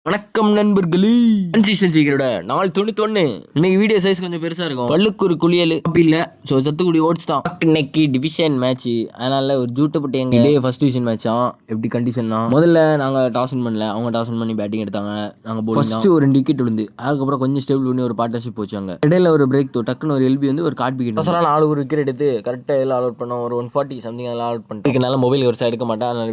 வணக்கம் நண்பர்களே. கன்சிஸ்டன்சி சீக்கிரோட நாள் 91. இன்னைக்கு வீடியோ சைஸ் கொஞ்சம் பெருசா இருக்கும். பல்லுக்கு ஒரு குளியல் அப்படி இல்ல. ஸோ சத்துக்குடி ஓட்ஸ் தான். இன்னைக்கு டிவிஷன் மேட்ச், அதனால ஒரு ஜூட்டை போட்டு எங்க ஃபர்ஸ்ட் டிவிஷன் மேட்சா எப்படி கண்டிஷன்னா, முதல்ல நாங்க டாஸ் பண்ணல, அவங்க டாஸ் பண்ணி பேட்டிங் எடுத்தாங்க. நாங்க ஃபர்ஸ்ட் ஒரு 2 விக்கெட் விழுந்து, அதுக்கப்புறம் கொஞ்சம் ஸ்டேபிள் பண்ணி ஒரு பார்ட்னர்ஷிப் வச்சாங்க. இடையில ஒரு பிரேக் டக்குன்னு ஒரு எல்பி வந்து ஒரு கார்ட் விக்கெட். அசலா 4 ஒரு விக்கெட் எடுத்து கரெக்டா எல்லாம் அவுட் பண்ணோம். ஒரு 140 சம்திங் எல்லாம் அவுட் பண்ணிட்டு இதனால மொபைல் ஒரு எடுக்க மாட்டேன். அதனால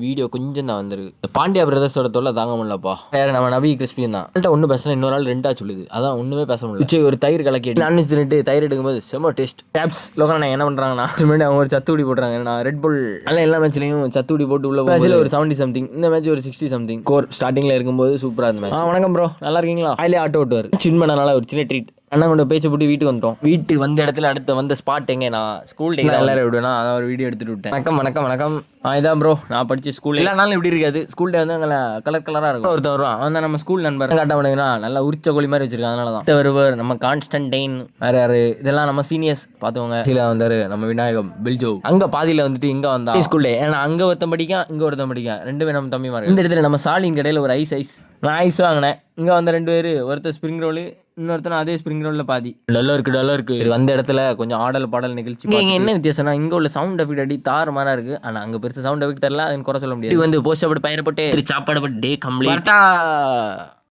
வீடியோ கொஞ்சம் தான் வந்திருக்கு. பாண்டியா பிரதர்ஸோட தொல்லை தாங்க முடியலப்பா. வேற நம்ம நபி கிறிஸ்பியன் தான் ஒன்றும் பேசல. இன்னொரு நாள் 2 சொல்லுது, அதான் ஒண்ணுமே பேச முடியல. ஒரு தயிர் கலக்கி நான்வெஜ் தின்னுட்டு தயிர் எடுக்கும்போது செம்ம டேஸ்ட். டேப்ஸ் லோகனா என்ன பண்றாங்கன்னா, அவங்க ஒரு சத்துடி போடுறாங்க. நான் ரெட் புல் எல்லா மேட்ச்லயும் சத்துடி போட்டு உள்ள மேட்ச்ல ஒரு 70 சம்திங், இந்த மேட்ச் ஒரு 60 சம்திங் கோர் ஸ்டார்டிங்ல இருக்கும்போது சூப்பரா இருந்த மேட்ச். வணக்கம் ப்ரோ, நல்லா இருக்கீங்களா? ஆயிலே ஆட்டோ ஓட்டுவார். சின் பண்ணனால ஒரு சின்ன ட்ரீட். அண்ணா கொண்டு பேச்சு போட்டு வீட்டுக்கு வந்துட்டோம். வீட்டுக்கு வந்த இடத்துல அடுத்த வந்த ஸ்பாட் எங்க, நான் ஸ்கூல் டே எல்லாரும் விடுவேனா, அதான் ஒரு வீடியோ எடுத்துட்டு விட்டேன். வணக்கம் வணக்கம் வணக்கம். இதான் ப்ரோ, நான் படிச்ச ஸ்கூல் எல்லா நாளும் இப்படி இருக்காது. ஸ்கூல் டே வந்து அங்கே கலர் கலராக இருக்கும். ஒருத்தர் வருவான், அவன் தான் நம்ம ஸ்கூல் நண்பர். காட்ட மாட்டேங்கிறா, நல்லா உரிச்ச கோழி மாதிரி வச்சிருக்கான். அதனால தான் வருவார். நம்ம கான்ஸ்டன்டைன் வேற யாரு, இதெல்லாம் நம்ம சீனியர்ஸ் பார்த்துக்கோங்க. சீல வந்தாரு நம்ம விநாயகம் பில்ஜோ. அங்க பாதியில வந்துட்டு இங்க வந்தா ஸ்கூல் டே. ஏன்னா அங்க ஒருத்தன் படிக்கான், இங்க ஒருத்தன் படிக்கான். 2 பேரும் நம்ம தம்பி மாதிரி. இந்த இடத்துல நம்ம சாலின் கடையில் ஒரு ஐஸ் நான் ஐஸ் வாங்கினேன். இங்க வந்த 2 பேர், ஒருத்தர் ஸ்ப்ரிங் ரோல், இன்னொருத்தன அதே ஸ்ப்ரிங் ரோல்ல பாதி. டல்லா இருக்கு. வந்த இடத்துல கொஞ்சம் ஆடல் பாடல் நிகழ்ச்சி. இங்க என்ன வித்தியாசம்னா, இங்க உள்ள சவுண்ட் எஃபெக்ட் அடி தாறு மாறா இருக்கு. ஆனா அங்க பெருசா சவுண்ட் எஃபெக்ட் தெரியல, அதுன்னு குறை சொல்ல முடியாது. இது வந்து போஸ்ட் போட்டு பயிர போட்டு சாப்பாடு போட்டு டே கம்ப்ளீட்டா